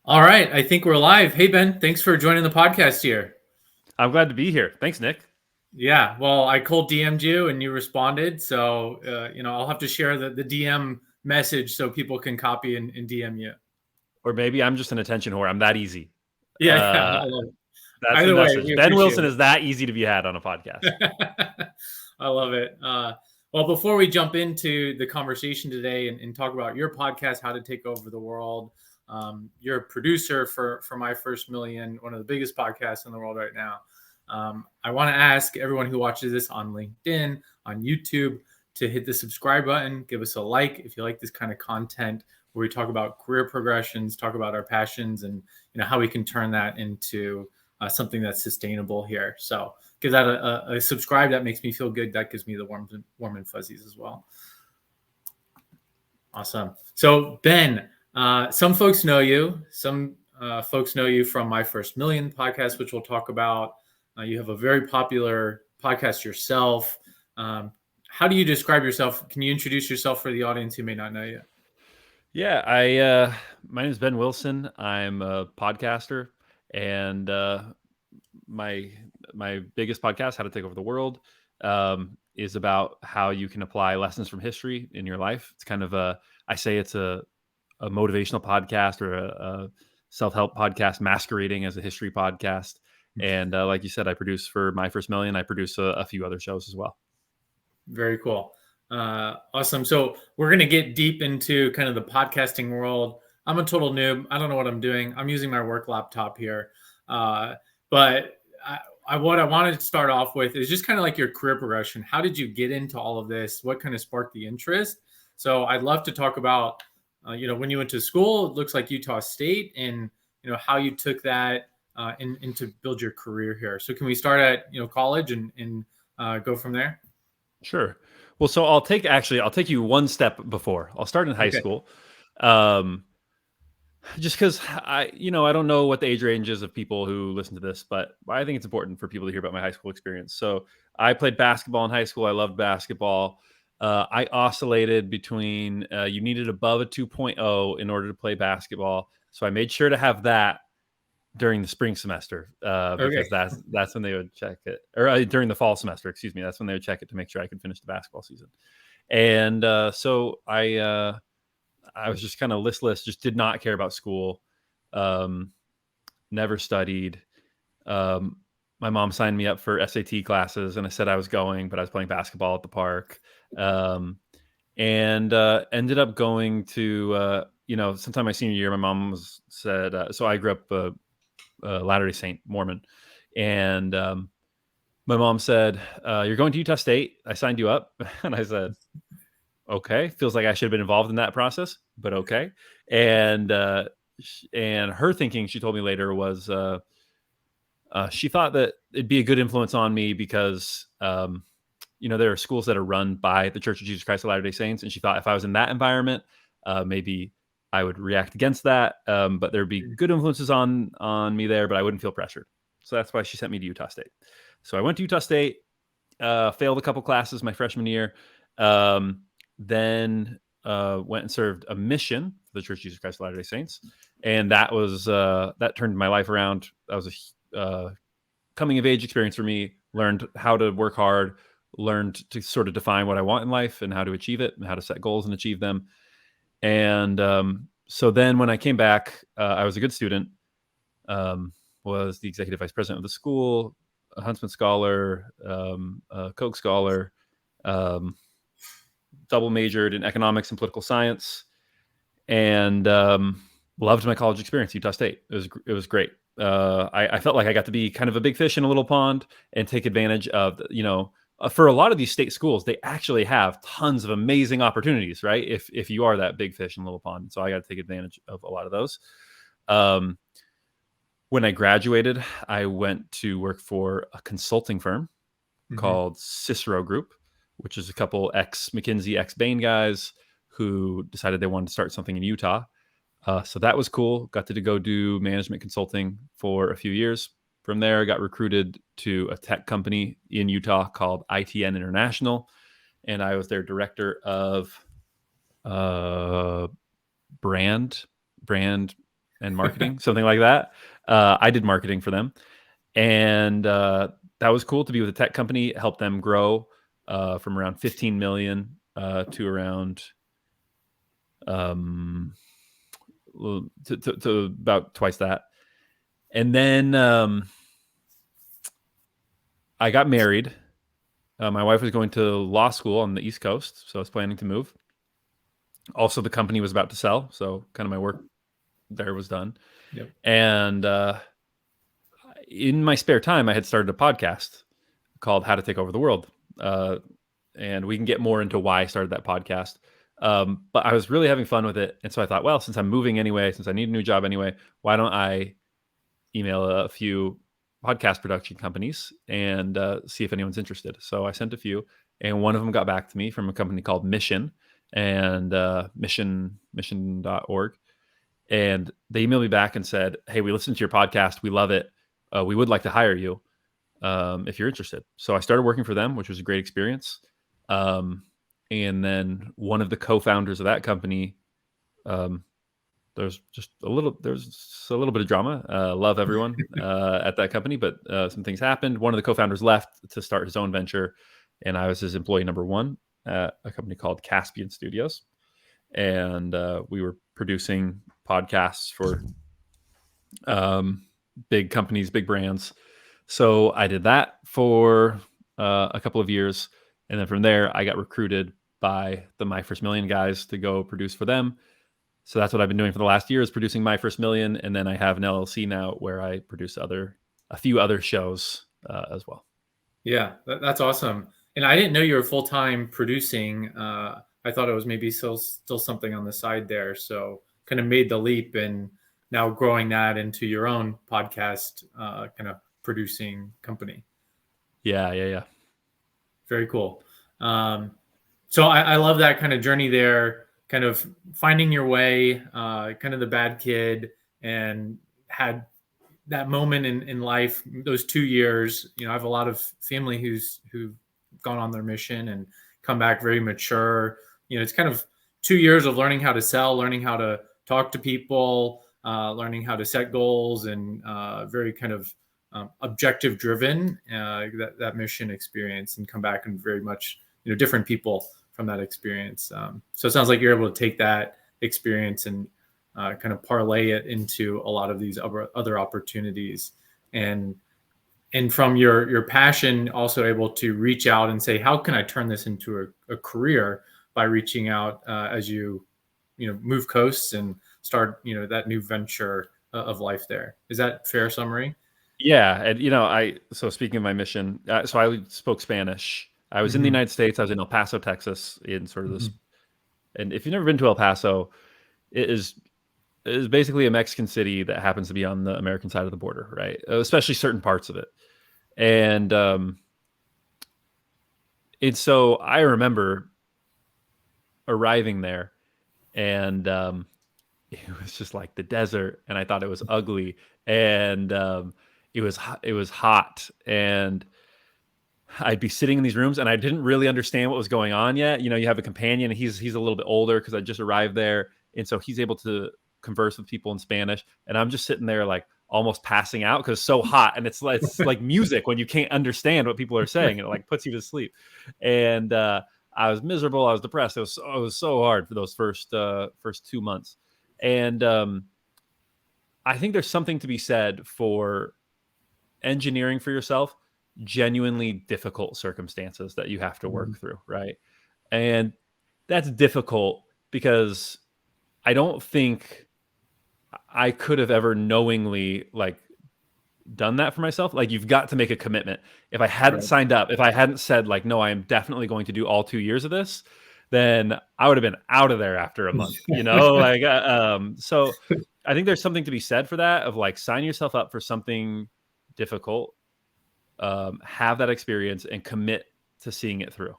All right, I think we're live. Hey, Ben, thanks for joining the podcast here. I'm glad to be here. Thanks, Nick. Yeah, well, I cold DM'd you and you responded. So, I'll have to share the DM message so people can copy and DM you. Or maybe I'm just an attention whore. I'm that easy. Yeah, yeah, I Uh, love it. that's the Either way, message. we Ben appreciate Wilson is that easy to be had on a podcast. it. I love it. Well, before we jump into the conversation today and talk about your podcast, How to Take Over the World, you're a producer for My First Million, one of the biggest podcasts in the world right now. I want to ask everyone who watches this on LinkedIn, on YouTube, to hit the subscribe button, give us a like if you like this kind of content where we talk about career progressions, talk about our passions, and how we can turn that into something that's sustainable here. So give that a subscribe. That makes me feel good. That gives me the warm and fuzzies as well. Awesome. So Ben, some folks know you. Some folks know you from My First Million podcast, which we'll talk about. You have a very popular podcast yourself. How do you describe yourself? Can you introduce yourself for the audience who may not know you? Yeah, my name is Ben Wilson. I'm a podcaster, and my my biggest podcast, How to Take Over the World, is about how you can apply lessons from history in your life. It's kind of I say it's a motivational podcast or a self-help podcast masquerading as a history podcast. And like you said, I produce for My First Million. I produce a few other shows as well. Very cool. Awesome. So we're going to get deep into kind of the podcasting world. I'm a total noob. I don't know what I'm doing. I'm using my work laptop here. But what I wanted to start off with is just kind of like your career progression. How did you get into all of this? What kind of sparked the interest? So I'd love to talk about, when you went to school, it looks like Utah State, and, how you took that and to build your career here. So can we start at, college and go from there? Sure. Well, so I'll take you one step before. I'll start in high Okay. school. Just because I don't know what the age range is of people who listen to this, but I think it's important for people to hear about my high school experience. So I played basketball in high school. I loved basketball. I oscillated between you needed above a 2.0 in order to play basketball. So I made sure to have that during the spring semester Okay. because that's when they would check it, or during the fall semester, excuse me. That's when they would check it to make sure I could finish the basketball season. And so I was just kind of listless, just did not care about school, never studied. My mom signed me up for SAT classes, and I said I was going, but I was playing basketball at the park, and ended up going to sometime my senior year. My mom said, so I grew up Latter-day Saint Mormon, and my mom said, "You're going to Utah State. I signed you up," and I said, "Okay." Feels like I should have been involved in that process, but okay. And and her thinking, she told me later, was she thought that it'd be a good influence on me because there are schools that are run by the Church of Jesus Christ of Latter-day Saints, and she thought if I was in that environment, maybe I would react against that, but there'd be good influences on me there, but I wouldn't feel pressured. So that's why she sent me to Utah State. So I went to Utah State, failed a couple classes my freshman year, then went and served a mission for the Church of Jesus Christ of Latter-day Saints, and that turned my life around. That was a coming of age experience for me. Learned how to work hard, learned to sort of define what I want in life and how to achieve it, and how to set goals and achieve them. And so then when I came back, I was a good student, was the executive vice president of the school, a Huntsman Scholar, a Koch Scholar, double majored in economics and political science, and loved my college experience, Utah State. It was great. I felt like I got to be kind of a big fish in a little pond and take advantage of, for a lot of these state schools, they actually have tons of amazing opportunities, right? If you are that big fish in a little pond. So I got to take advantage of a lot of those. When I graduated, I went to work for a consulting firm called Cicero Group, which is a couple ex-McKinsey, ex-Bain guys who decided they wanted to start something in Utah. So that was cool. Got to go do management consulting for a few years. From there, I got recruited to a tech company in Utah called ITN International, and I was their director of brand and marketing, something like that. I did marketing for them, and that was cool to be with a tech company, help them grow from around 15 million to around um, to about twice that. And then I got married. My wife was going to law school on the East Coast, so I was planning to move. Also, the company was about to sell, so kind of my work there was done. Yep. And in my spare time, I had started a podcast called How to Take Over the World. And we can get more into why I started that podcast. But I was really having fun with it. And so I thought, well, since I'm moving anyway, since I need a new job anyway, why don't I email a few podcast production companies and see if anyone's interested? So I sent a few, and one of them got back to me from a company called Mission and mission.org. And they emailed me back and said, hey, we listened to your podcast. We love it. We would like to hire you if you're interested. So I started working for them, which was a great experience. And then one of the co-founders of that company, there's a little bit of drama. Love everyone at that company, but some things happened. One of the co-founders left to start his own venture, and I was his employee number one at a company called Caspian Studios. And we were producing podcasts for big companies, big brands. So I did that for a couple of years. And then from there, I got recruited by the My First Million guys to go produce for them. So that's what I've been doing for the last year, is producing My First Million. And then I have an LLC now where I produce a few other shows as well. Yeah, that's awesome. And I didn't know you were full-time producing. I thought it was maybe still something on the side there. So kind of made the leap and now growing that into your own podcast kind of producing company. Yeah. Very cool. So I love that kind of journey there, kind of finding your way, kind of the bad kid, and had that moment in life, those 2 years. I have a lot of family who've gone on their mission and come back very mature. It's kind of 2 years of learning how to sell, learning how to talk to people, learning how to set goals, and very kind of objective driven, that mission experience, and come back and very much different people from that experience. So it sounds like you're able to take that experience and kind of parlay it into a lot of these other opportunities, and from your passion, also able to reach out and say, how can I turn this into a career, by reaching out as you move coasts and start that new venture of life there. Is that fair summary? Yeah. And, so speaking of my mission, so I spoke Spanish. I was in the Mm-hmm. United States. I was in El Paso, Texas, in sort of this. Mm-hmm. And if you've never been to El Paso, it is basically a Mexican city that happens to be on the American side of the border, right? Especially certain parts of it. And so I remember arriving there, and it was just like the desert, and I thought it was ugly, and it was hot, and I'd be sitting in these rooms, and I didn't really understand what was going on yet. You have a companion, and he's a little bit older because I just arrived there, and so he's able to converse with people in Spanish, and I'm just sitting there like almost passing out because it's so hot, and it's like music when you can't understand what people are saying, and it like puts you to sleep. And I was miserable. I was depressed. It was so hard for those first 2 months, and I think there's something to be said for engineering for yourself genuinely difficult circumstances that you have to work through, right? And that's difficult because I don't think I could have ever knowingly like done that for myself. Like, you've got to make a commitment. If I hadn't Right. signed up, if I hadn't said like, no, I am definitely going to do all 2 years of this, then I would have been out of there after a month, like, so I think there's something to be said for that, of like, sign yourself up for something difficult, have that experience, and commit to seeing it through.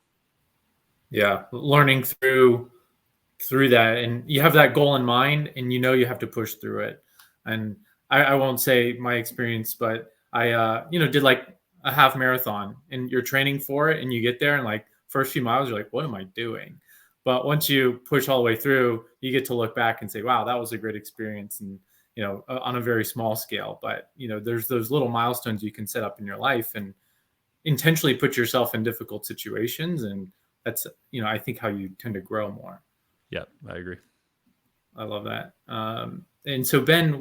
Yeah, learning through that, and you have that goal in mind, and you have to push through it. And I won't say my experience, but I did like a half marathon, and you're training for it, and you get there, and like first few miles you're like, what am I doing? But once you push all the way through, you get to look back and say, wow, that was a great experience. And on a very small scale. But, there's those little milestones you can set up in your life and intentionally put yourself in difficult situations. And that's, I think how you tend to grow more. Yeah, I agree. I love that. And so Ben,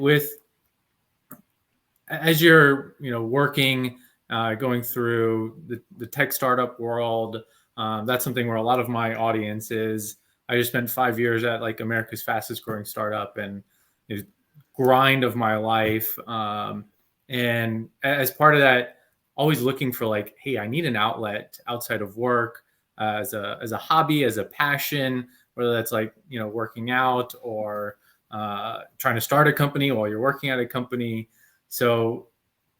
as you're, working, going through the tech startup world, that's something where a lot of my audience is. I just spent 5 years at like America's fastest growing startup, and it grind of my life. And as part of that, always looking for like, hey, I need an outlet outside of work, as a hobby, as a passion, whether that's like, working out or trying to start a company while you're working at a company. So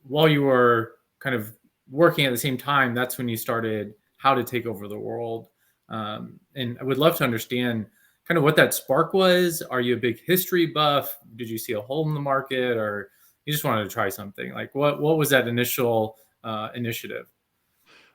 while you were kind of working at the same time, that's when you started How to Take Over the World. And I would love to understand kind of what that spark was. Are you a big history buff? Did you see a hole in the market, or you just wanted to try something? Like what was that initial initiative?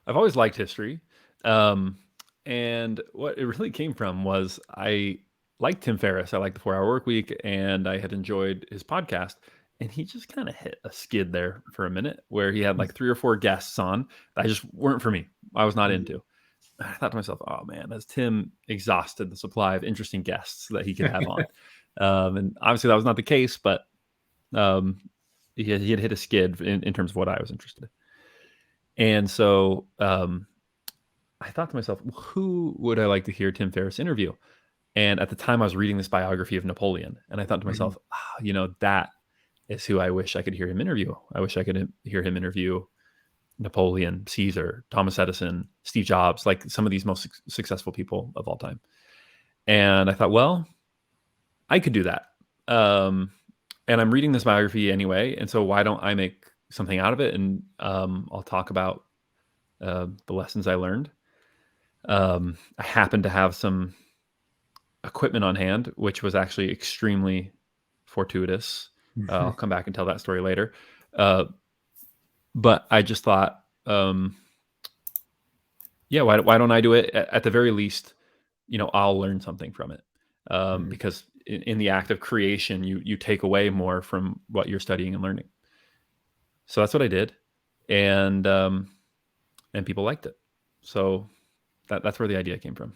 I've always liked history. And what it really came from was I liked Tim Ferriss. I liked the 4 Hour Work Week, and I had enjoyed his podcast. And he just kind of hit a skid there for a minute where he had like 3 or 4 guests on that just weren't for me. I was not into. I thought to myself, oh man, has Tim exhausted the supply of interesting guests that he could have on? And obviously that was not the case, but he had hit a skid in terms of what I was interested in. And so I thought to myself, who would I like to hear Tim Ferriss interview? And at the time I was reading this biography of Napoleon, and I thought to myself, that is who I wish I could hear him interview. I wish I could hear him interview Napoleon, Caesar, Thomas Edison, Steve Jobs, like some of these most successful people of all time. And I thought, well, I could do that. And I'm reading this biography anyway. And so why don't I make something out of it? And I'll talk about the lessons I learned. I happened to have some equipment on hand, which was actually extremely fortuitous. I'll come back and tell that story later. But I just thought, why don't I do it? At the very least, I'll learn something from it. Because in the act of creation, you take away more from what you're studying and learning. So that's what I did. And people liked it. So that's where the idea came from.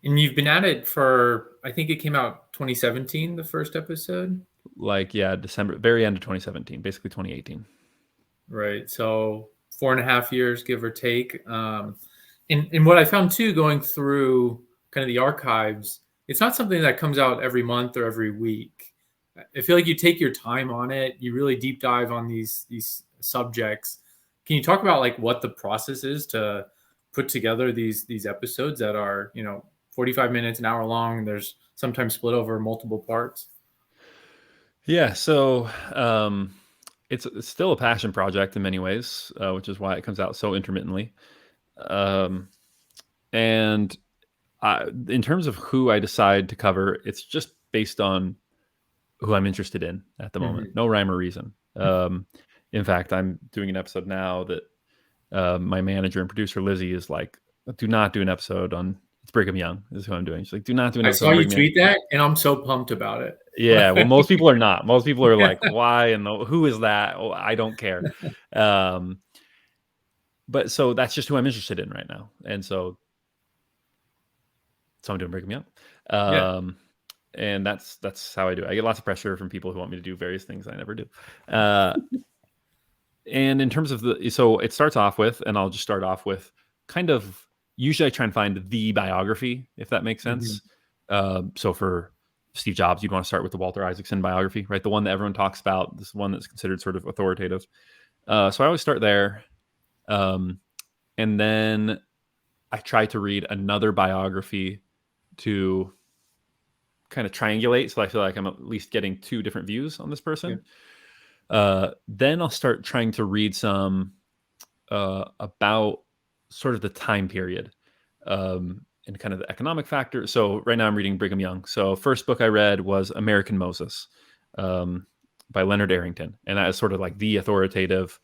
And you've been at it for, I think it came out 2017, the first episode. December, very end of 2017, basically 2018. Right. So 4.5 years, give or take. And what I found too, going through kind of the archives, it's not something that comes out every month or every week. I feel like you take your time on it. You really deep dive on these subjects. Can you talk about like what the process is to put together these episodes that are, 45 minutes, an hour long? There's sometimes split over multiple parts. Yeah. So it's still a passion project in many ways, which is why it comes out so intermittently. And in terms of who I decide to cover, it's just based on who I'm interested in at the moment. No rhyme or reason. In fact, I'm doing an episode now that my manager and producer Lizzie is like, do not do an episode on it's Brigham Young is who I'm doing. She's like, do not do an episode. I saw you tweet that, and I'm so pumped about it. Yeah, well, most people are not. Most people are like, why and who is that? Oh, I don't care. But so that's just who I'm interested in right now, and so I'm doing Brigham Young. And that's how I do it. I get lots of pressure from people who want me to do various things I never do. And in terms of so it starts off with, and I'll just start off with kind of, usually I try and find the biography, if that makes sense. So for Steve Jobs, you'd want to start with the Walter Isaacson biography, right? The one that everyone talks about, this one that's considered sort of authoritative. So I always start there. And then I try to read another biography to kind of triangulate. So I feel like I'm at least getting 2 different views on this person. Then I'll start trying to read some about sort of the time period and kind of the economic factor. So right now I'm reading Brigham Young. So first book I read was American Moses by Leonard Arrington. And that is sort of like the authoritative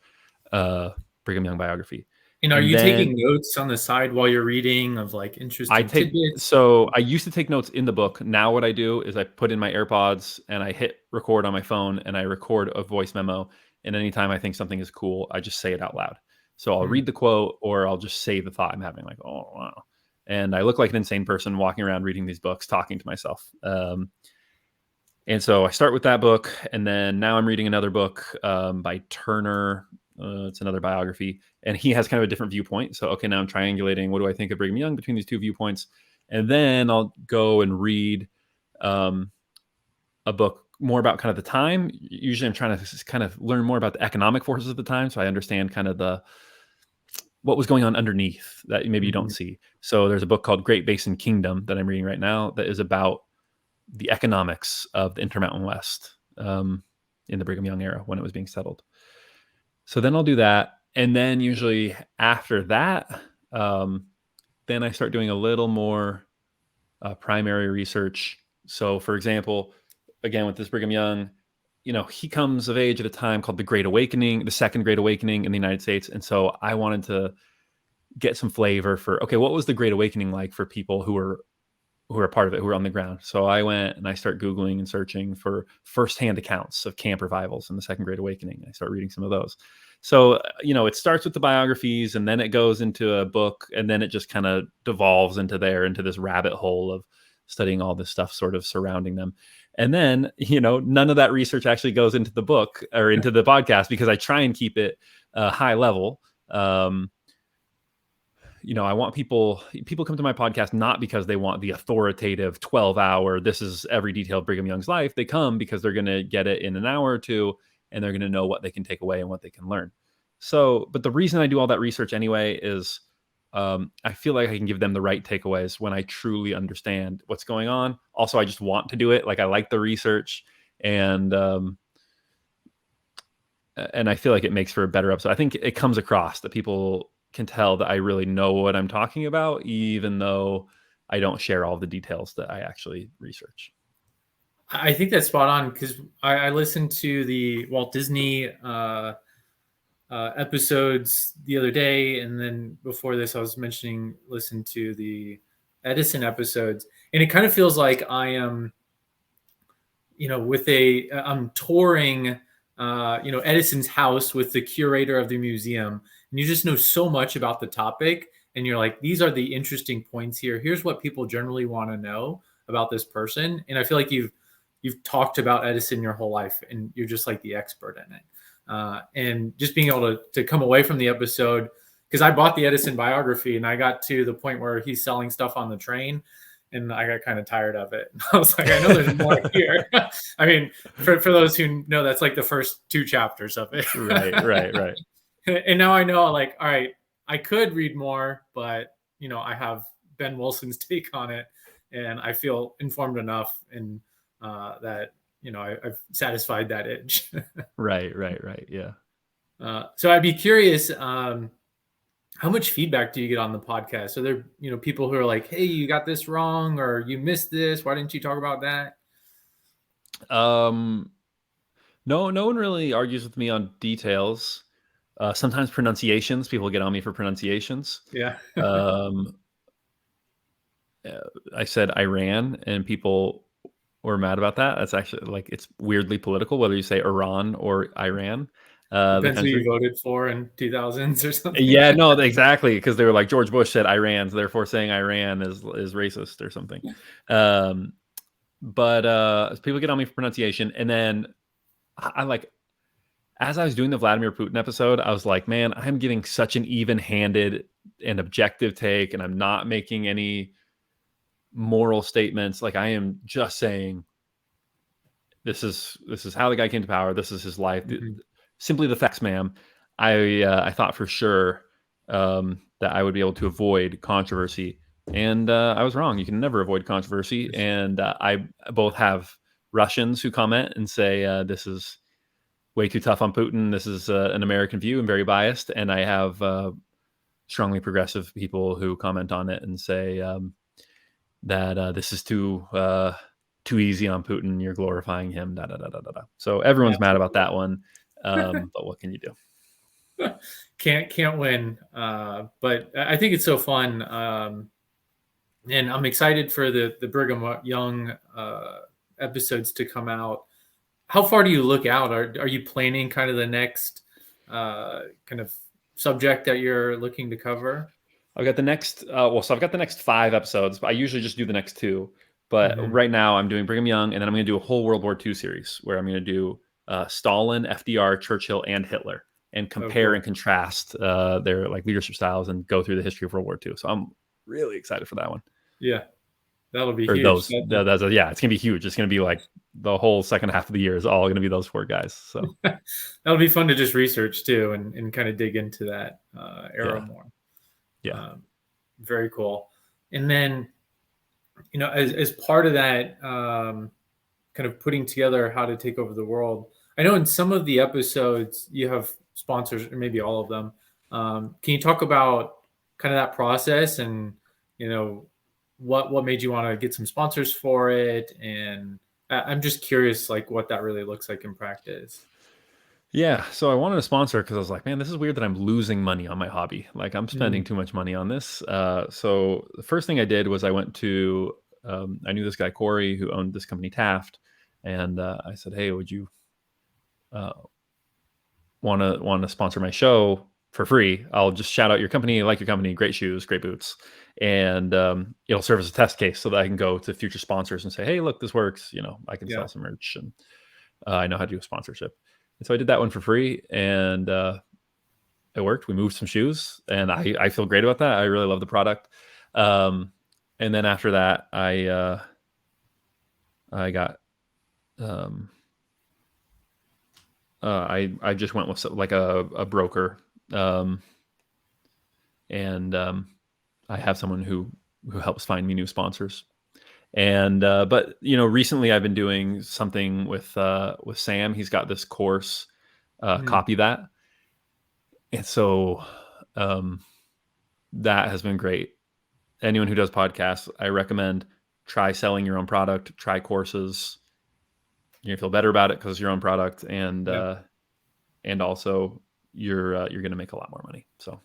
Brigham Young biography. And are And you taking then notes on the side while you're reading of like interesting tidbits? so I used to take notes in the book. Now what I do is I put in my AirPods and I hit record on my phone and I record a voice memo. And anytime I think something is cool, I just say it out loud. So I'll Hmm. read the quote or I'll just say the thought I'm having, like, oh, wow. And I look like an insane person walking around reading these books, talking to myself. And so I start with that book, and then now I'm reading another book by Turner. It's another biography, and he has kind of a different viewpoint. So, okay, now I'm triangulating. What do I think of Brigham Young between these two viewpoints? And then I'll go and read um, a book more about kind of the time. Usually, I'm trying to kind of learn more about the economic forces of the time, so I understand kind of the what was going on underneath that maybe you don't Hmm. see. So, there's a book called Great Basin Kingdom that I'm reading right now that is about the economics of the Intermountain West in the Brigham Young era when it was being settled. So then I'll do that. And then usually after that, then I start doing a little more primary research. So, for example, again, with this Brigham Young, he comes of age at a time called the Great Awakening, the Second Great Awakening in the United States. And so I wanted to get some flavor for, okay, what was the Great Awakening like for people who are a part of it, who are on the ground. So I went and I start Googling and searching for firsthand accounts of camp revivals in the Second Great Awakening. I start reading some of those. So, it starts with the biographies and then it goes into a book and then it just kind of devolves into this rabbit hole of studying all this stuff sort of surrounding them. And then, none of that research actually goes into the book or into the podcast because I try and keep it high level. I want people come to my podcast not because they want the authoritative 12-hour, this is every detail of Brigham Young's life. They come because they're going to get it in an hour or two and they're going to know what they can take away and what they can learn. So, but the reason I do all that research anyway is I feel like I can give them the right takeaways when I truly understand what's going on. Also, I just want to do it. Like I like the research and I feel like it makes for a better episode. I think it comes across that people can tell that I really know what I'm talking about, even though I don't share all the details that I actually research. I think that's spot on because I listened to the Walt Disney episodes the other day, and then before this, I was mentioning listen to the Edison episodes, and it kind of feels like I am, with I'm touring, Edison's house with the curator of the museum, and you just know so much about the topic, and you're like, these are the interesting points here. Here's what people generally want to know about this person, and I feel like you've talked about Edison your whole life, and you're just like the expert in it. And just being able to come away from the episode, because I bought the Edison biography and I got to the point where he's selling stuff on the train and I got kind of tired of it. I was like, I know there's more here. I mean, for those who know, that's like the first two chapters of it. Right, right, right. And now I know, like, all right, I could read more, but I have Ben Wilson's take on it, and I feel informed enough, and that I've satisfied that itch. Right, right, right. Yeah. So I'd be curious, how much feedback do you get on the podcast? Are there, people who are like, "Hey, you got this wrong," or "You missed this. Why didn't you talk about that?" Um, no one really argues with me on details. Sometimes pronunciations, people get on me for pronunciations. Yeah. Um, I said Iran, and people were mad about that. That's actually like it's weirdly political whether you say Iran or Iran, the Depends who you country. voted for in 2000s or something. Yeah, no, exactly, because they were like George Bush said Iran, so therefore saying Iran is racist or something. Um, but people get on me for pronunciation, and then I like as I was doing the Vladimir Putin episode, I was like, man, I'm giving such an even-handed and objective take, and I'm not making any moral statements. Like I am just saying this is how the guy came to power. This is his life. Mhm. Simply the facts, ma'am. I thought for sure that I would be able to avoid controversy, and I was wrong. You can never avoid controversy. And I both have Russians who comment and say this is way too tough on Putin. This is an American view and very biased. And I have strongly progressive people who comment on it and say that this is too easy on Putin. You're glorifying him. Da, da, da, da, da, da. So everyone's mad about that one. But what can you do? Can't win. But I think it's so fun. And I'm excited for the Brigham Young episodes to come out. How far do you look out? Are you planning kind of the next kind of subject that you're looking to cover? I've got the next, so I've got the next 5 episodes. I usually just do the next 2, but Hmm. right now I'm doing Brigham Young, and then I'm going to do a whole World War II series where I'm going to do Stalin, FDR, Churchill, and Hitler, and Oh, compare cool. and contrast their like leadership styles and go through the history of World War II. So I'm really excited for that one. Yeah, that'll be Or huge. those, yeah, it's going to be huge. It's going to be like the whole second half of the year is all going to be those 4 guys. So That'll be fun to just research too, and kind of dig into that era yeah, more. yeah. Um, very cool. And then, as part of that, kind of putting together how to take over the world. I know in some of the episodes you have sponsors, or maybe all of them. Can you talk about kind of that process and you know what made you want to get some sponsors for it? And I'm just curious, like what that really looks like in practice. Yeah, so I wanted a sponsor because I was like, man, this is weird that I'm losing money on my hobby. Like I'm spending Mm, too much money on this. So the first thing I did was I went to, I knew this guy Corey who owned this company Taft, and I said, hey, would you uh, want to sponsor my show for free? I'll just shout out your company, like your company, great shoes, great boots, and it'll serve as a test case so that I can go to future sponsors and say, hey, look, this works. I can yeah, sell some merch, and I know how to do a sponsorship. And so I did that one for free, and it worked. We moved some shoes, and I feel great about that. I really love the product. Um, and then after that, I got um, I just went with like a broker, um, and I have someone who helps find me new sponsors. And but recently I've been doing something with Sam. He's got this course, mm, copy that, and so um, that has been great. Anyone who does podcasts, I recommend try selling your own product, try courses. You're gonna feel better about it because it's your own product, yeah, and also you're gonna make a lot more money. So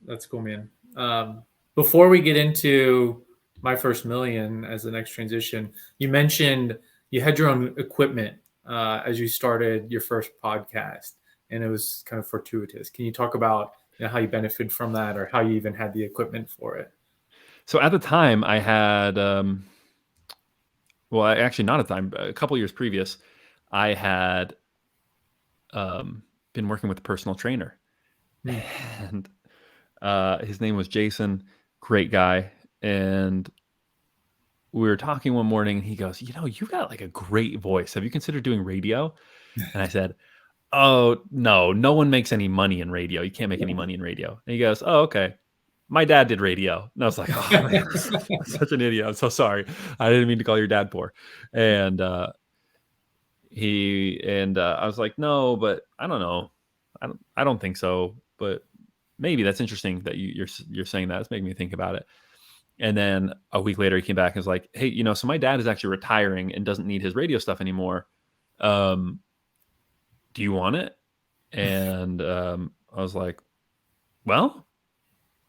that's cool, man. Before we get into my first million as the next transition, you mentioned you had your own equipment as you started your first podcast, and it was kind of fortuitous. Can you talk about how you benefited from that, or how you even had the equipment for it? so at the time I had actually not at the time, a couple years previous, I had been working with a personal trainer, Hmm. and his name was Jason, great guy, and we were talking one morning, and he goes, you've got like a great voice. Have you considered doing radio? And I said, oh, no, no one makes any money in radio. You can't make any money in radio. And he goes, oh, okay. My dad did radio. And I was like, oh man, I'm such an idiot. I'm so sorry. I didn't mean to call your dad poor. And I was like, no, but I don't know. I don't think so. But maybe that's interesting that you're saying that. It's making me think about it. And then a week later, he came back and was like, hey, so my dad is actually retiring and doesn't need his radio stuff anymore. Um, do you want it? And I was like, well,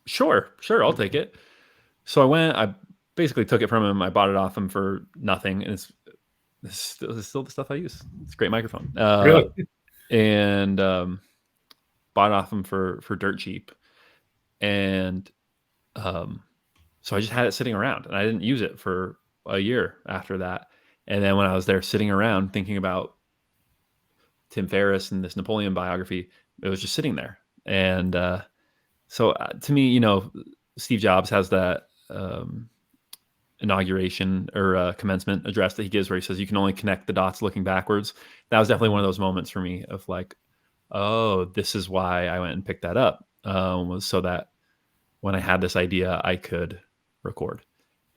sure, I'll take it. So I went, I basically took it from him. I bought it off him for nothing. And it's still the stuff I use. It's a great microphone. Really? And bought it off him for dirt cheap. And so I just had it sitting around, and I didn't use it for a year after that. And then when I was there sitting around thinking about Tim Ferriss and this Napoleon biography, it was just sitting there. And so to me, Steve Jobs has that inauguration or commencement address that he gives where he says you can only connect the dots looking backwards. That was definitely one of those moments for me of like, oh, this is why I went and picked that up, was so that when I had this idea, I could record.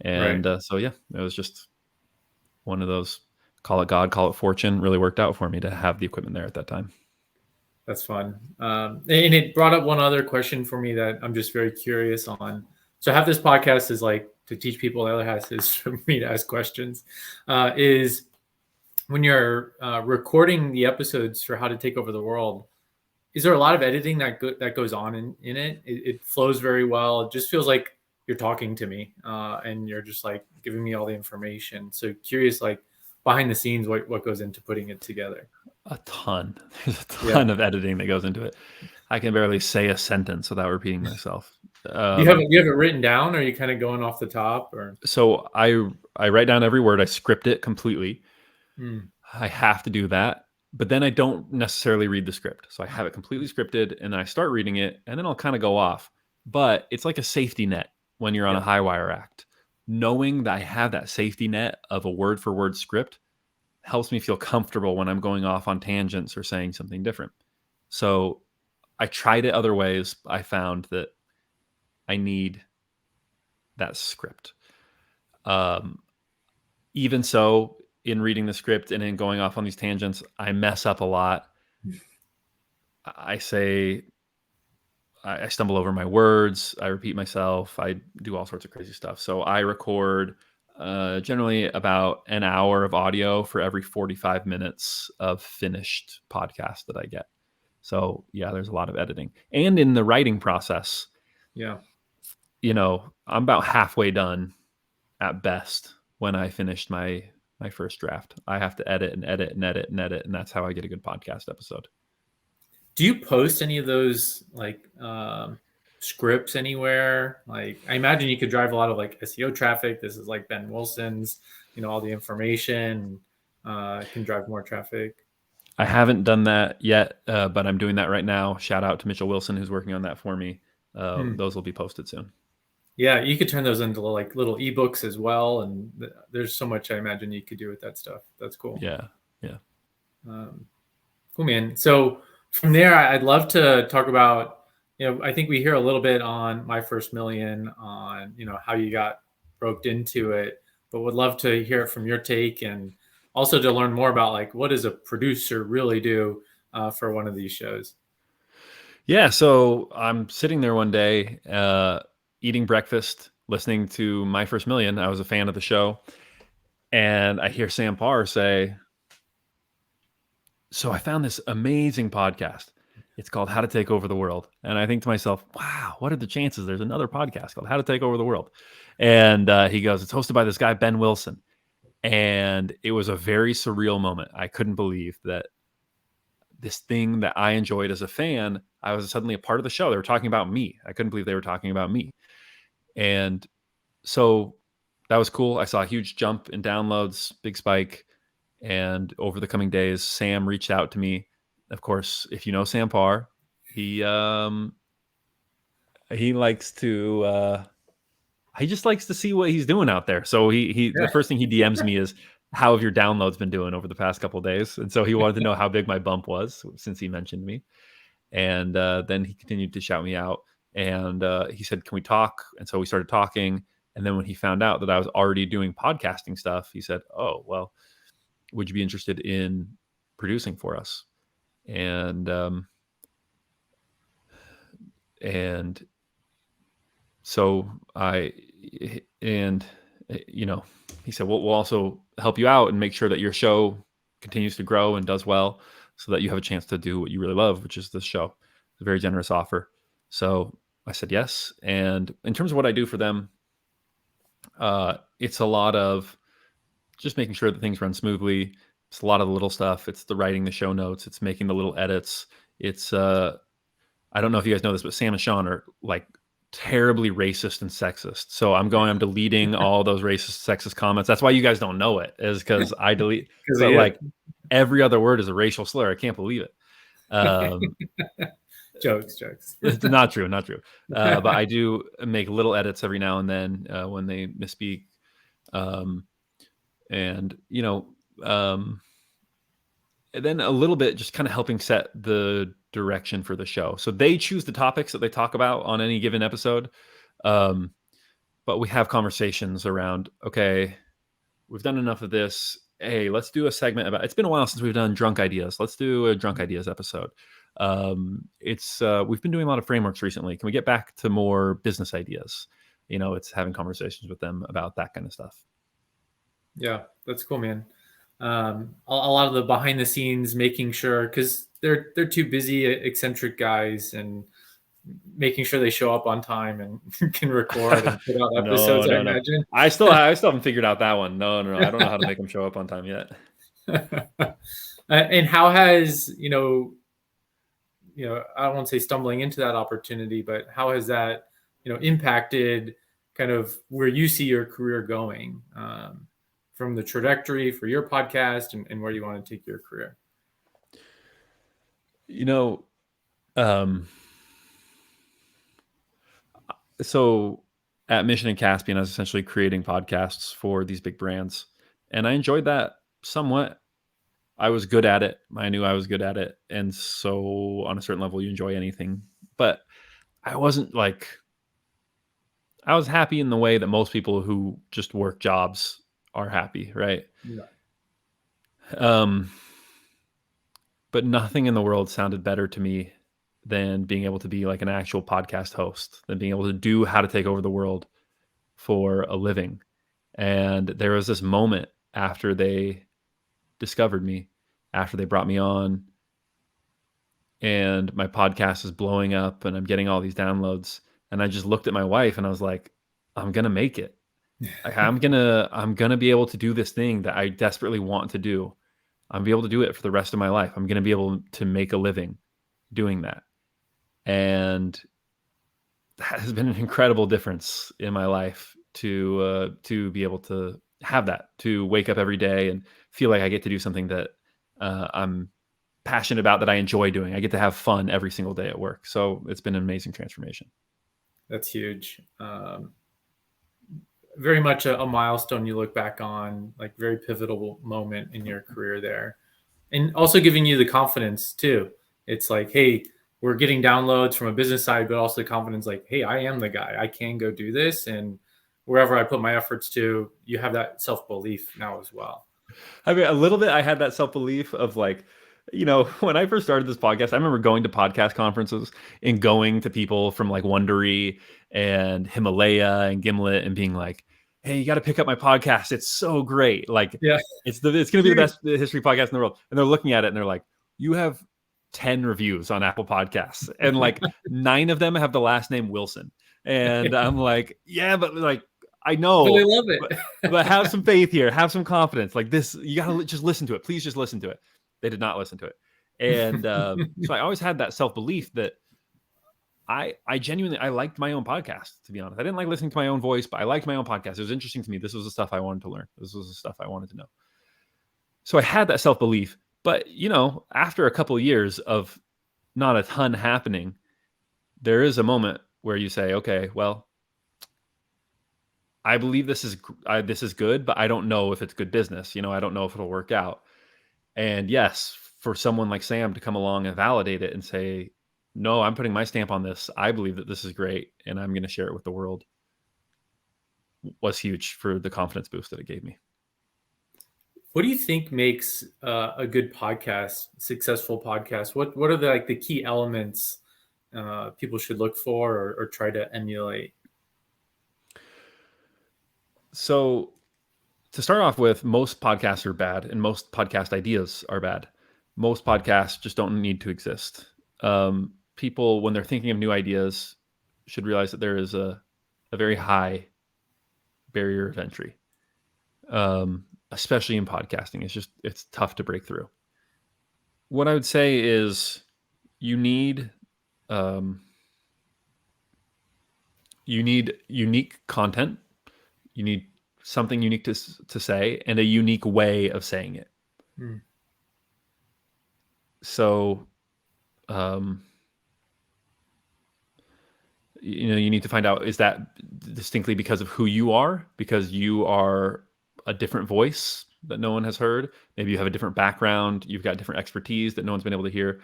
Right. And so, yeah, it was just one of those, call it God, call it fortune, really worked out for me to have the equipment there at that time. That's fun. And it brought up one other question for me that I'm just very curious on. So I have this podcast is like to teach people. The other half is for me to ask questions. Is when you're recording the episodes for how to take over the world, is there a lot of editing that goes on in it? It flows very well. It just feels like you're talking to me, and you're just like giving me all the information. So curious, like behind the scenes, what goes into putting it together? A ton. There's a Yeah. ton of editing that goes into it. I can barely say a sentence without repeating myself. You have it written down, or are you kind of going off the top, or? So I write down every word. I script it completely. Hmm. I have to do that, but then I don't necessarily read the script. So I have it completely scripted, and I start reading it, and then I'll kind of go off. But it's like a safety net when you're on a Yeah. high wire act. Knowing that I have that safety net of a word for word script helps me feel comfortable when I'm going off on tangents or saying something different. So I tried it other ways. I found that I need that script. Um, Even so, in reading the script and in going off on these tangents, I mess up a lot. I say, I stumble over my words. I repeat myself. I do all sorts of crazy stuff. So I record generally about an hour of audio for every 45 minutes of finished podcast that I get. So yeah, there's a lot of editing. And in the writing process, Yeah. I'm about halfway done at best when I finished my first draft. I have to edit and edit and edit and edit, and that's how I get a good podcast episode. Do you post any of those like scripts anywhere? Like, I imagine you could drive a lot of like SEO traffic. This is like Ben Wilson's, all the information can drive more traffic. I haven't done that yet, but I'm doing that right now. Shout out to Mitchell Wilson, who's working on that for me. Hmm. Those will be posted soon. Yeah, you could turn those into like little ebooks as well, and there's so much I imagine you could do with that stuff. That's cool. Yeah, yeah. Um, Cool, man. So from there, I'd love to talk about, I think we hear a little bit on My First Million on, how you got roped into it, but would love to hear it from your take, and also to learn more about like, what does a producer really do for one of these shows? Yeah, so I'm sitting there one day, eating breakfast, listening to My First Million. I was a fan of the show, and I hear Sam Parr say, "So I found this amazing podcast. It's called How to Take Over the World." And I think to myself, "Wow, what are the chances there's another podcast called How to Take Over the World?" And he goes, "It's hosted by this guy Ben Wilson." And it was a very surreal moment. I couldn't believe that this thing that I enjoyed as a fan, I was suddenly a part of the show. They were talking about me. I couldn't believe they were talking about me. And so that was cool. I saw a huge jump in downloads, big spike. And over the coming days, Sam reached out to me. Of course, if you know Sam Parr, he likes to he just likes to see what he's doing out there. So he the Yeah. first thing he DMs me is, how have your downloads been doing over the past couple of days? And so he wanted to know how big my bump was since he mentioned me. And then he continued to shout me out. And he said, "Can we talk?" And so we started talking. And then when he found out that I was already doing podcasting stuff, he said, "Oh, well, would you be interested in producing for us?" And and so and you know he said, "Well, we'll also help you out and make sure that your show continues to grow and does well, so that you have a chance to do what you really love, which is this show." It's a very generous offer. So I said yes. And in terms of what I do for them, it's a lot of just making sure that things run smoothly. It's a lot of the little stuff. It's the writing the show notes. It's making the little edits. It's I don't know if you guys know this, but Sam and Sean are like terribly racist and sexist. So I'm deleting all those racist, sexist comments. That's why you guys don't know it, is because I delete. Because of But you. like every other word is a racial slur. I can't believe it. Um, Jokes. it's not true, not true. But I do make little edits every now and then when they misspeak, um, and and then a little bit just kind of helping set the direction for the show. So they choose the topics that they talk about on any given episode. Um, but we have conversations around, okay, we've done enough of this. Hey, let's do a segment about, it's been a while since we've done drunk ideas. Let's do a drunk ideas episode. It's we've been doing a lot of frameworks recently. Can we get back to more business ideas? It's having conversations with them about that kind of stuff. Yeah, that's cool, man. a lot of the behind the scenes, making sure, because they're two busy, eccentric guys, and making sure they show up on time and can record and put out No, episodes, I no, no. imagine. I still haven't figured out that one. No, no, no. I don't know how to make them show up on time yet. And how has, I don't want to say stumbling into that opportunity, but how has that, impacted kind of where you see your career going, from the trajectory for your podcast, and where you want to take your career? You know, um, so at Mission and Caspian, I was essentially creating podcasts for these big brands, and I enjoyed that somewhat. I was good at it. I knew I was good at it, and so on a certain level, you enjoy anything. But I wasn't like I was happy in the way that most people who just work jobs are happy, right? Yeah. Um, but nothing in the world sounded better to me than being able to be like an actual podcast host, than being able to do How to Take Over the World for a living. And there was this moment after they discovered me, after they brought me on, and my podcast is blowing up and I'm getting all these downloads. And I just looked at my wife and I was like, I'm gonna make it. Like, I'm gonna be able to do this thing that I desperately want to do. I'm gonna be able to do it for the rest of my life. I'm gonna be able to make a living doing that. And that has been an incredible difference in my life to be able to have that, to wake up every day and feel like I get to do something that I'm passionate about, that I enjoy doing. I get to have fun every single day at work. So it's been an amazing transformation. That's huge. Very much a milestone you look back on, like very pivotal moment in your career there. And also giving you the confidence too. It's like, hey, we're getting downloads from a business side, but also the confidence, like, hey, I am the guy. I can go do this. And wherever I put my efforts to, you have that self-belief now as well. I mean, a little bit, I had that self belief of like, when I first started this podcast, I remember going to podcast conferences and going to people from like Wondery and Himalaya and Gimlet and being like, "Hey, you got to pick up my podcast. It's so great. Like, Yeah. it's going to be the best history podcast in the world." And they're looking at it and they're like, "You have 10 reviews on Apple Podcasts, and like 9 of them have the last name Wilson." And I'm like, "Yeah, but like, I But know, I love but it. have some faith here, have some confidence. Like this, you gotta just listen to it. Please just listen to it." They did not listen to it, and so I always had that self belief that I genuinely I liked my own podcast. To be honest, I didn't like listening to my own voice, but I liked my own podcast. It was interesting to me. This was the stuff I wanted to learn. This was the stuff I wanted to know. So I had that self belief, but after a couple of years of not a ton happening, there is a moment where you say, "Okay, well, I believe this is good, but I don't know if it's good business. I don't know if it'll work out." And yes, for someone like Sam to come along and validate it and say, "No, I'm putting my stamp on this. I believe that this is great, and I'm going to share it with the world," was huge for the confidence boost that it gave me. What do you think makes a good podcast, successful podcast? What are the key elements people should look for, or try to emulate? So, to start off with, most podcasts are bad, and most podcast ideas are bad. Most podcasts just don't need to exist. People, when they're thinking of new ideas, should realize that there is a very high barrier of entry, especially in podcasting. It's tough to break through. What I would say is you need um, unique content. You need something unique to say, and a unique way of saying it. Hmm. So, you need to find out, is that distinctly because of who you are, because you are a different voice that no one has heard. Maybe you have a different background. You've got different expertise that no one's been able to hear.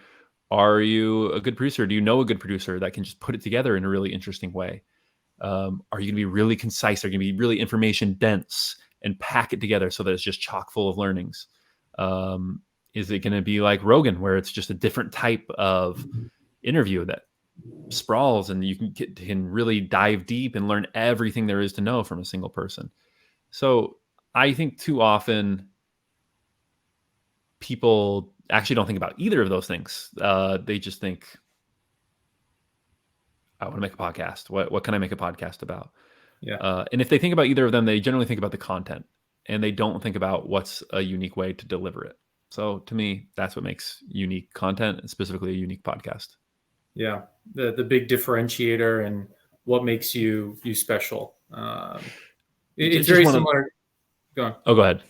Are you a good producer? Do you know a good producer that can just put it together in a really interesting way? Are you going to be really concise? Are you going to be really information dense and pack it together so that it's just chock full of learnings? Is it going to be like Rogan, where it's just a different type of interview that sprawls and you can really dive deep and learn everything there is to know from a single person? So I think too often people actually don't think about either of those things. They just think, I want to make a podcast. What can I make a podcast about? Yeah. And if they think about either of them, they generally think about the content, and they don't think about what's a unique way to deliver it. So to me, that's what makes unique content, and specifically a unique podcast. Yeah. The big differentiator and what makes you special. It's Just very one of. similar. Go on. Oh, go ahead.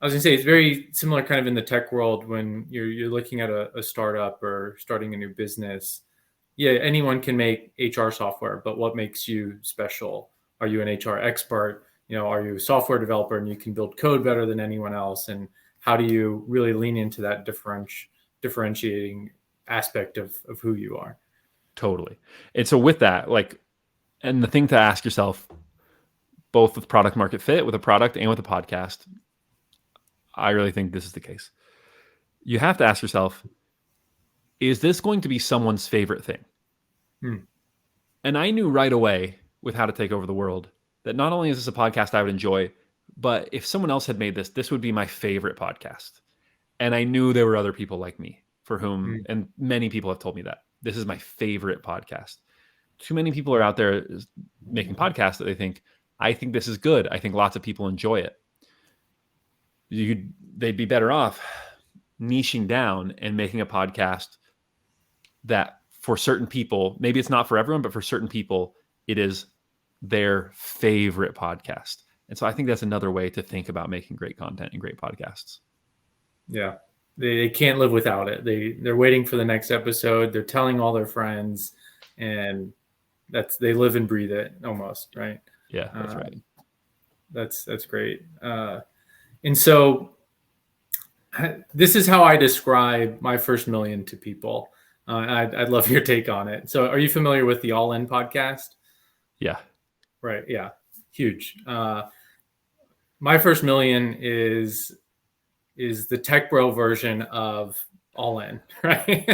I was gonna say it's very similar kind of in the tech world when you're looking at a startup or starting a new business. Yeah, anyone can make HR software, but what makes you special? Are you an HR expert? Are you a software developer and you can build code better than anyone else? And how do you really lean into that differentiating aspect of who you are? Totally. And so with that, like, and the thing to ask yourself, both with product market fit, with a product and with a podcast, I really think this is the case. You have to ask yourself, is this going to be someone's favorite thing? And I knew right away with How to Take Over the World that not only is this a podcast I would enjoy, but if someone else had made this would be my favorite podcast. And I knew there were other people like me for whom, and many people have told me that this is my favorite podcast. Too many people are out there making podcasts that I think this is good. I think lots of people enjoy it. They'd be better off niching down and making a podcast that for certain people, maybe it's not for everyone, but for certain people, it is their favorite podcast. And so I think that's another way to think about making great content and great podcasts. Yeah. They can't live without it. They're waiting for the next episode. They're telling all their friends, and they live and breathe it almost, right? Yeah, that's right. That's great. And so this is how I describe my first million to people. I'd love your take on it. So are you familiar with the All In podcast? Yeah. Right. Yeah. Huge. My first million is the tech bro version of All In, right?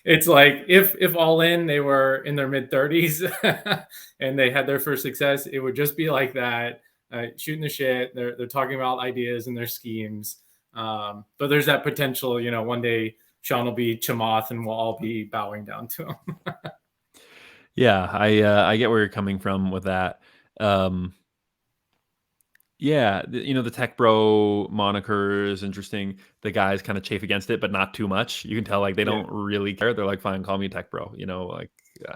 It's like if All In, they were in their mid 30s and they had their first success, it would just be like that, shooting the shit. They're talking about ideas and their schemes. But there's that potential, one day Sean will be Chamath and we'll all be bowing down to him. Yeah, I get where you're coming from with that. Yeah, the tech bro moniker is interesting. The guys kind of chafe against it, but not too much. You can tell like they don't really care. They're like, fine, call me tech bro. Like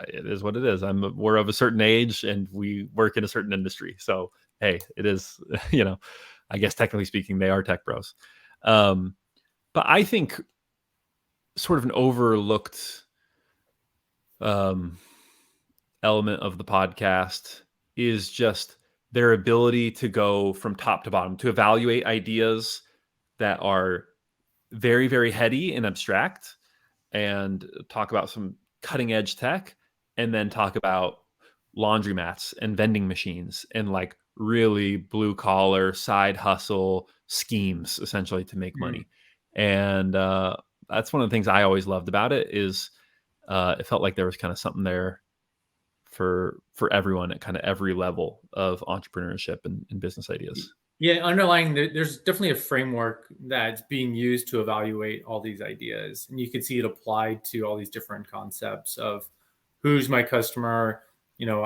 it is what it is. We're of a certain age and we work in a certain industry. So hey, it is. I guess technically speaking, they are tech bros. But I think sort of an overlooked element of the podcast is just their ability to go from top to bottom, to evaluate ideas that are very, very heady and abstract and talk about some cutting edge tech, and then talk about laundromats and vending machines and like really blue collar side hustle schemes essentially to make money. And that's one of the things I always loved about it is it felt like there was kind of something there for everyone at kind of every level of entrepreneurship and business ideas. Yeah, underlying there's definitely a framework that's being used to evaluate all these ideas, and you can see it applied to all these different concepts of who's my customer,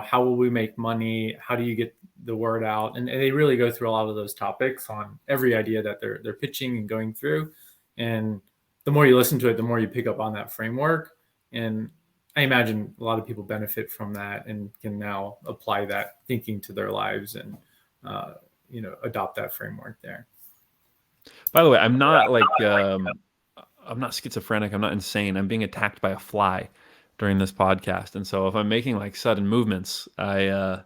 how will we make money, how do you get the word out, and they really go through a lot of those topics on every idea that they're pitching and going through. And the more you listen to it, the more you pick up on that framework. And I imagine a lot of people benefit from that and can now apply that thinking to their lives and adopt that framework there. By the way, I'm not I'm not schizophrenic. I'm not insane. I'm being attacked by a fly during this podcast. And so if I'm making like sudden movements, I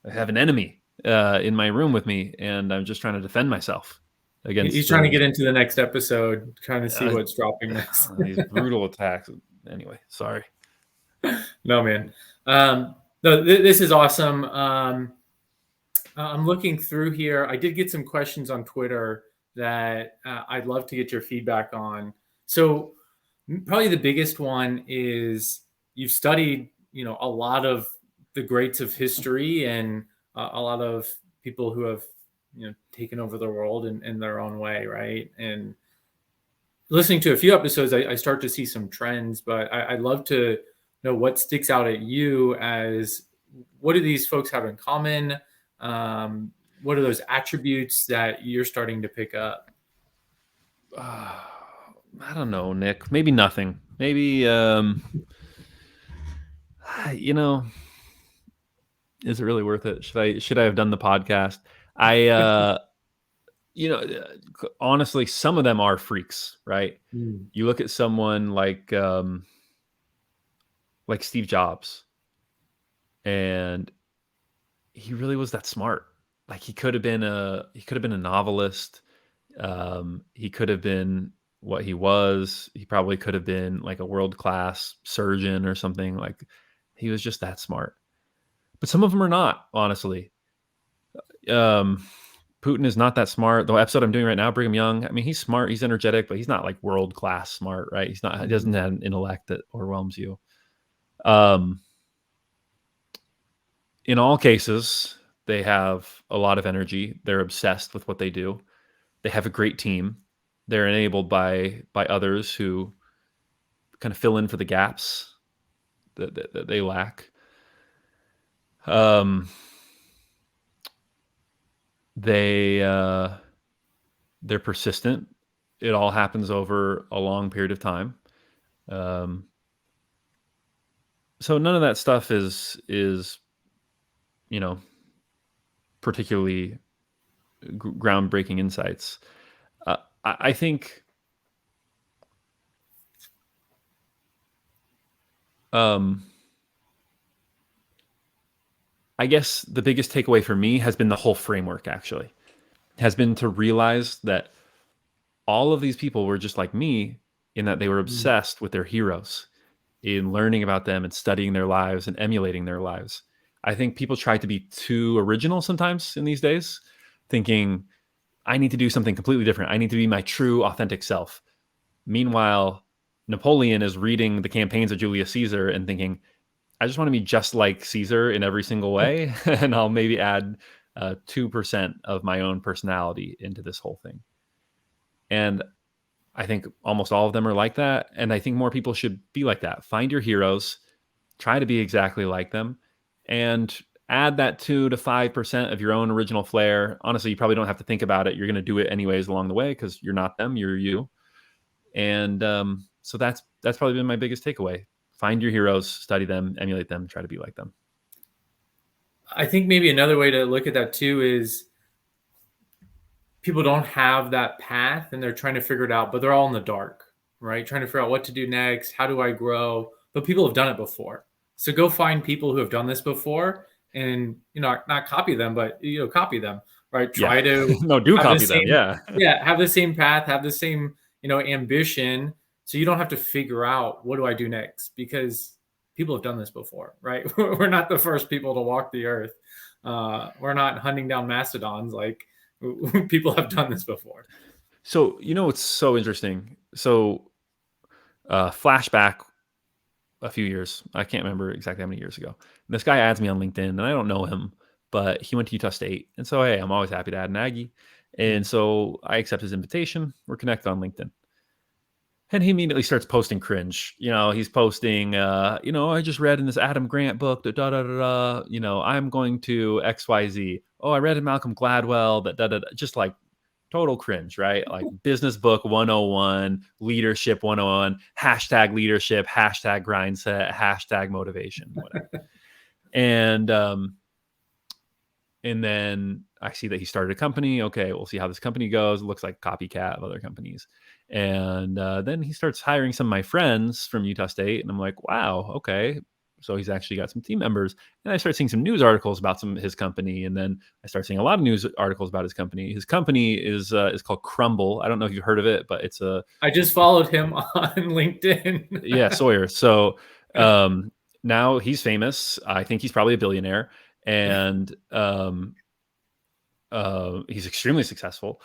have an enemy in my room with me, and I'm just trying to defend myself against. He's trying to get into the next episode, trying to see what's dropping next. These brutal attacks. Anyway, sorry. No, man. No, this is awesome. I'm looking through here. I did get some questions on Twitter that I'd love to get your feedback on. So probably the biggest one is you've studied, a lot of the greats of history and a lot of people who have taken over the world in their own way, right? And listening to a few episodes, I start to see some trends, but I'd love to know what sticks out at you as what do these folks have in common? What are those attributes that you're starting to pick up? I don't know, Nick. Maybe nothing. Maybe you know, is it really worth it? Should I have done the podcast? I honestly, some of them are freaks, right? Mm. You look at someone like Steve Jobs, and he really was that smart. Like he could have been a novelist. He could have been what he was. He probably could have been like a world-class surgeon or something. Like he was just that smart. But some of them are not, honestly. Um, Putin is not that smart. The episode I'm doing right now, Brigham Young, I mean, he's smart, he's energetic, but he's not like world-class smart, right? He's not, he doesn't have an intellect that overwhelms you. Um, in all cases, they have a lot of energy. They're obsessed with what they do. They have a great team. They're enabled by others who kind of fill in for the gaps that they lack. Um, they're persistent. It all happens over a long period of time. Um, so none of that stuff is you know particularly groundbreaking insights. I think um, I guess the biggest takeaway for me has been the whole framework. Actually, has been to realize that all of these people were just like me in that they were Mm. obsessed with their heroes, in learning about them and studying their lives and emulating their lives. I think people try to be too original sometimes in these days, thinking, I need to do something completely different. I need to be my true, authentic self. Meanwhile, Napoleon is reading the campaigns of Julius Caesar and thinking, I just want to be just like Caesar in every single way. And I'll maybe add 2% of my own personality into this whole thing. And I think almost all of them are like that. And I think more people should be like that. Find your heroes, try to be exactly like them, and add that 2 to 5% of your own original flair. Honestly, you probably don't have to think about it. You're going to do it anyways along the way because you're not them, you're you. And so that's probably been my biggest takeaway. Find your heroes, study them, emulate them, try to be like them. I think maybe another way to look at that too is people don't have that path and they're trying to figure it out, but they're all in the dark, right? Trying to figure out what to do next. How do I grow? But people have done it before. So go find people who have done this before and, not copy them, but, copy them, right? Yeah. Try to No, do have the copy them. same, Yeah. yeah, have the same path, have the same, ambition. So you don't have to figure out what do I do next because people have done this before, right? We're not the first people to walk the earth. We're not hunting down mastodons like people have done this before. So, it's so interesting. So, flashback a few years. I can't remember exactly how many years ago. And this guy adds me on LinkedIn, and I don't know him, but he went to Utah State. And so, hey, I'm always happy to add an Aggie. And so I accept his invitation. We're connected on LinkedIn. And he immediately starts posting cringe. He's posting, I just read in this Adam Grant book that da da da da. I'm going to XYZ. Oh, I read in Malcolm Gladwell that da da da. Just like total cringe, right? Like business book 101, leadership 101, hashtag leadership, hashtag grind set, hashtag motivation, whatever. And then I see that he started a company. Okay, we'll see how this company goes. It looks like copycat of other companies. And then he starts hiring some of my friends from Utah State. And I'm like, wow, okay. So he's actually got some team members. And I start seeing some news articles about his company. And then I start seeing a lot of news articles about his company. His company is called Crumble. I don't know if you've heard of it, but it's I just followed him on LinkedIn. yeah, Sawyer. So now he's famous. I think he's probably a billionaire. And he's extremely successful.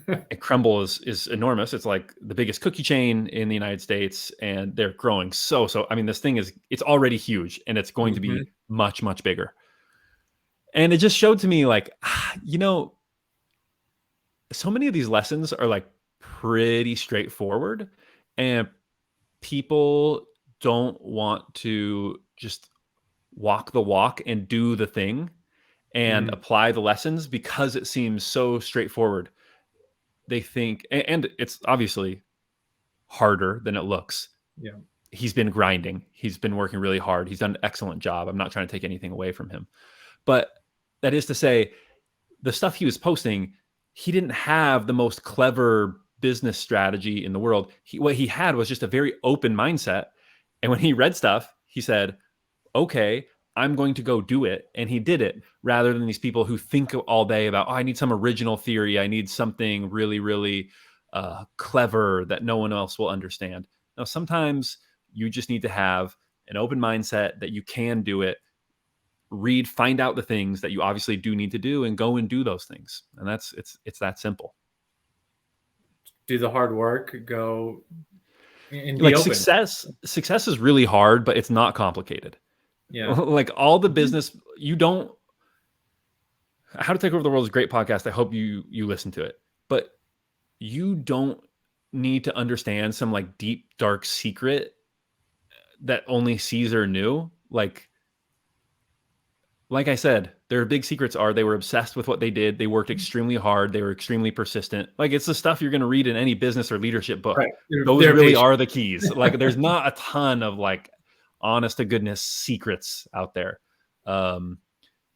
And Crumble is enormous. It's like the biggest cookie chain in the United States, and they're growing so. I mean, this thing it's already huge, and it's going to be much bigger. And it just showed to me, like, so many of these lessons are like pretty straightforward, and people don't want to just walk the walk and do the thing and Mm, apply the lessons because it seems so straightforward. They think, and it's obviously harder than it looks. yeah. He's been grinding. He's been working really hard. He's done an excellent job. I'm not trying to take anything away from him. But that is to say, the stuff he was posting, he didn't have the most clever business strategy in the world. What he had was just a very open mindset. And when he read stuff, he said, okay, I'm going to go do it. And he did it rather than these people who think all day about, oh, I need some original theory. I need something really, really clever that no one else will understand. Now, sometimes you just need to have an open mindset that you can do it, read, find out the things that you obviously do need to do, and go and do those things. And it's that simple. Do the hard work, go and be Like open. success is really hard, but it's not complicated. Yeah. Like all the business, you don't. How to Take Over the World is a great podcast. I hope you listen to it, but you don't need to understand some like deep dark secret that only Caesar knew. Like I said, their big secrets are they were obsessed with what they did. They worked extremely hard. They were extremely persistent. Like it's the stuff you're going to read in any business or leadership book. Right. Those They're really patient. are the keys. Like there's not a ton of like honest to goodness secrets out there. Um,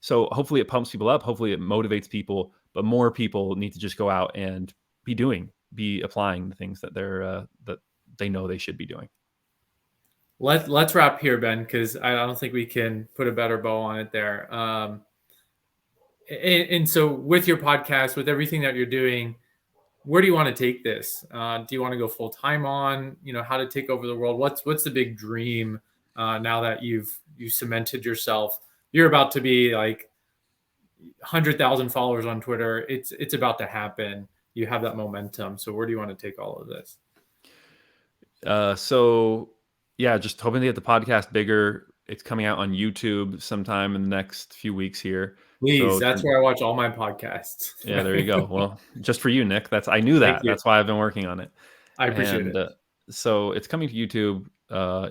so hopefully it pumps people up. Hopefully it motivates people, but more people need to just go out and be applying the things that that they know they should be doing. Let's wrap here, Ben, because I don't think we can put a better bow on it there. And so with your podcast, with everything that you're doing, where do you want to take this? Do you want to go full time on, how to take over the world? What's the big dream now that you cemented yourself? You're about to be like 100,000 followers on Twitter. It's about to happen. You have that momentum. So where do you want to take all of this? So yeah, just hoping to get the podcast bigger. It's coming out on YouTube sometime in the next few weeks here. Please, So that's where I watch all my podcasts. yeah, there you go. Well, just for you, Nick. I knew Thank that. you. That's why I've been working on it. I appreciate And it. so it's coming to YouTube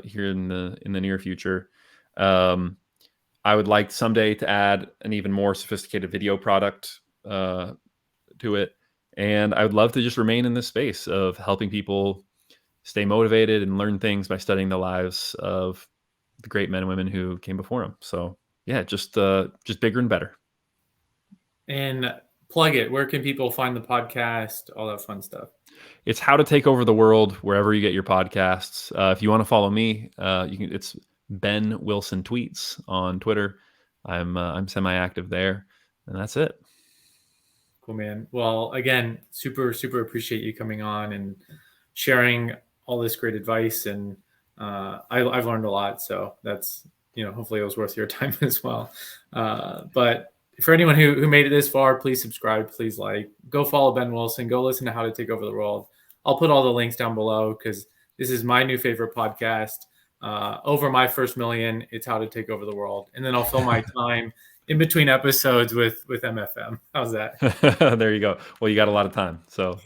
here in the near future. Um, I would like someday to add an even more sophisticated video product to it, and I would love to just remain in this space of helping people stay motivated and learn things by studying the lives of the great men and women who came before them. So yeah, just bigger and better. And plug it. Where can people find the podcast? All that fun stuff. It's How to Take Over the World wherever you get your podcasts. If you want to follow me, you can. It's Ben Wilson Tweets on Twitter. I'm semi-active there, and that's it. Cool, man. Well, again, super, super appreciate you coming on and sharing all this great advice. And I've learned a lot. So that's, hopefully it was worth your time as well. But for anyone who made it this far, please subscribe, please go follow Ben Wilson, go listen to How to Take Over the World. I'll put all the links down below because this is my new favorite podcast. Over my first million, it's How to Take Over the World. And then I'll fill my time in between episodes with MFM. How's that? There you go. Well, you got a lot of time, so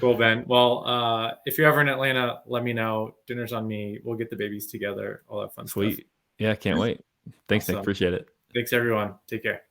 Cool, Ben. Well, if you're ever in Atlanta, let me know. Dinner's on me. We'll get the babies together. All that fun stuff. sweet. Yeah, can't wait. Thanks, Nick. Awesome. Appreciate it. Thanks, everyone. Take care.